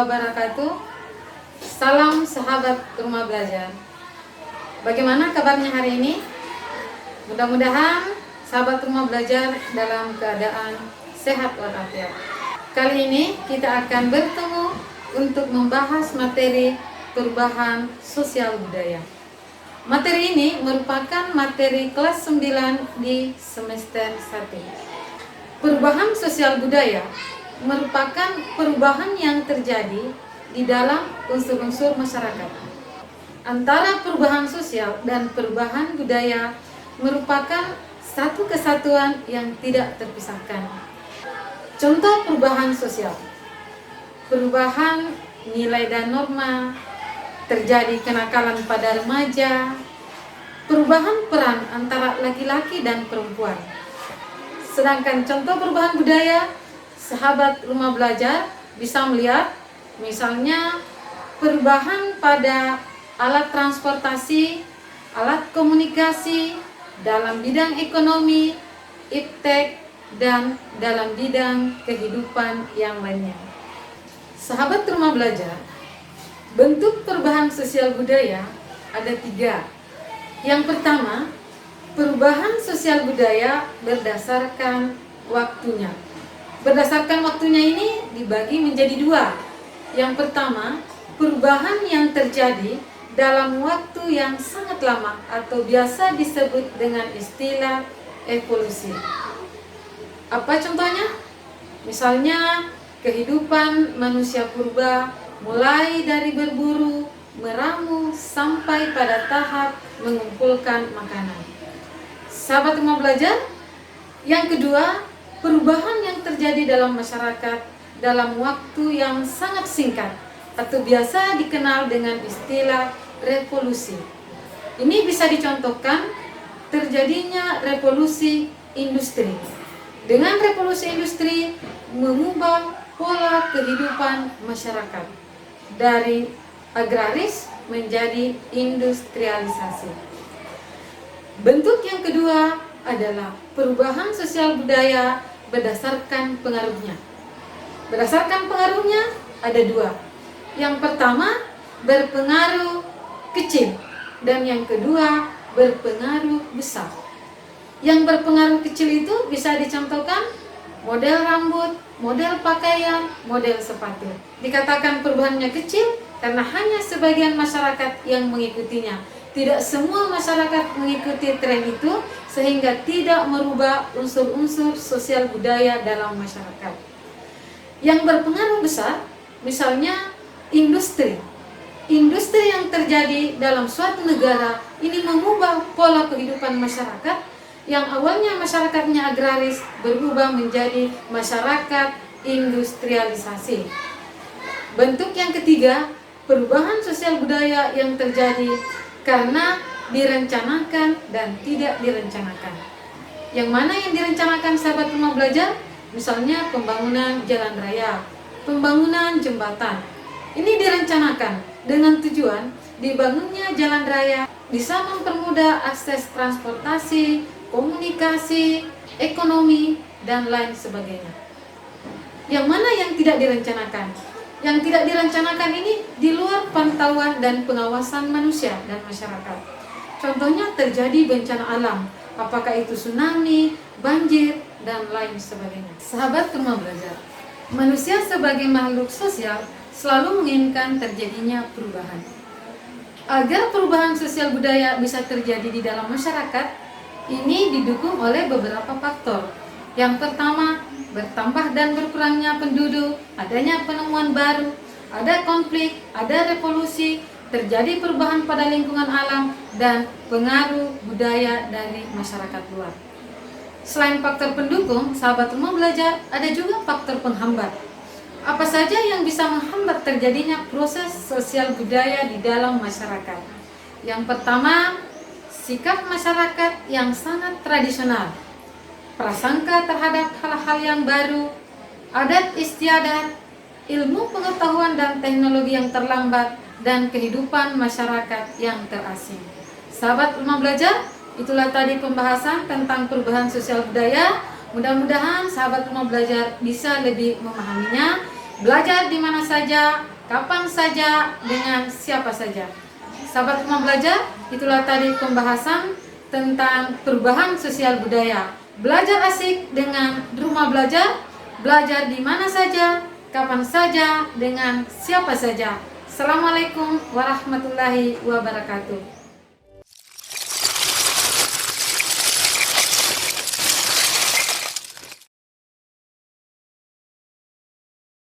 wabarakatuh. Salam sahabat rumah belajar. Bagaimana kabarnya hari ini? Mudah-mudahan sahabat rumah belajar dalam keadaan sehat walafiat. Kali ini kita akan bertemu untuk membahas materi perubahan sosial budaya. Materi ini merupakan materi kelas 9 di semester 1. Perubahan sosial budaya merupakan perubahan yang terjadi di dalam unsur-unsur masyarakat. Antara perubahan sosial dan perubahan budaya merupakan satu kesatuan yang tidak terpisahkan. Contoh perubahan sosial: perubahan nilai dan norma, terjadi kenakalan pada remaja, perubahan peran antara laki-laki dan perempuan. Sedangkan contoh perubahan budaya, sahabat rumah belajar bisa melihat misalnya perubahan pada alat transportasi, alat komunikasi, dalam bidang ekonomi, iptek, dan dalam bidang kehidupan yang lainnya. Sahabat rumah belajar, bentuk perubahan sosial budaya ada 3. Yang pertama, perubahan sosial budaya berdasarkan waktunya. Berdasarkan waktunya ini dibagi menjadi 2. Yang pertama, perubahan yang terjadi dalam waktu yang sangat lama atau biasa disebut dengan istilah evolusi. Apa contohnya? Misalnya kehidupan manusia purba mulai dari berburu, meramu sampai pada tahap mengumpulkan makanan. Sahabat rumah belajar, yang kedua, perubahan yang terjadi dalam masyarakat dalam waktu yang sangat singkat atau biasa dikenal dengan istilah revolusi. Ini bisa dicontohkan terjadinya revolusi industri. Dengan revolusi industri mengubah pola kehidupan masyarakat dari agraris menjadi industrialisasi. Bentuk yang kedua adalah perubahan sosial budaya berdasarkan pengaruhnya. Berdasarkan pengaruhnya ada 2. Yang pertama, berpengaruh kecil, dan yang kedua, berpengaruh besar. Yang berpengaruh kecil itu bisa dicontohkan model rambut, model pakaian, model sepatu. Dikatakan perubahannya kecil karena hanya sebagian masyarakat yang mengikutinya. Tidak semua masyarakat mengikuti tren itu, sehingga tidak merubah unsur-unsur sosial budaya dalam masyarakat. Yang berpengaruh besar, misalnya industri. Industri yang terjadi dalam suatu negara ini mengubah pola kehidupan masyarakat yang awalnya masyarakatnya agraris berubah menjadi masyarakat industrialisasi. Bentuk yang ketiga, perubahan sosial budaya yang terjadi karena direncanakan dan tidak direncanakan. Yang mana yang direncanakan sahabat rumah belajar? Misalnya pembangunan jalan raya, pembangunan jembatan. Ini direncanakan dengan tujuan dibangunnya jalan raya bisa mempermudah akses transportasi, komunikasi, ekonomi, dan lain sebagainya. Yang mana yang tidak direncanakan? Yang tidak direncanakan ini di luar pantauan dan pengawasan manusia dan masyarakat. Contohnya terjadi bencana alam, apakah itu tsunami, banjir, dan lain sebagainya. Sahabat rumah belajar, manusia sebagai makhluk sosial selalu menginginkan terjadinya perubahan. Agar perubahan sosial budaya bisa terjadi di dalam masyarakat, ini didukung oleh beberapa faktor. Yang pertama, bertambah dan berkurangnya penduduk, adanya penemuan baru, ada konflik, ada revolusi, terjadi perubahan pada lingkungan alam, dan pengaruh budaya dari masyarakat luar. Selain faktor pendukung, sahabat rumah belajar, ada juga faktor penghambat. Apa saja yang bisa menghambat terjadinya proses sosial budaya di dalam masyarakat? Yang pertama, sikap masyarakat yang sangat tradisional, prasangka terhadap hal-hal yang baru, adat istiadat, ilmu pengetahuan dan teknologi yang terlambat, dan kehidupan masyarakat yang terasing. Sahabat rumah belajar, itulah tadi pembahasan tentang perubahan sosial budaya. Mudah-mudahan sahabat rumah belajar bisa lebih memahaminya. belajar di mana saja, kapan saja, dengan siapa saja. Sahabat Rumah Belajar, itulah tadi pembahasan tentang perubahan sosial budaya. Belajar asik dengan Rumah Belajar, belajar di mana saja, kapan saja, dengan siapa saja. Assalamualaikum warahmatullahi wabarakatuh.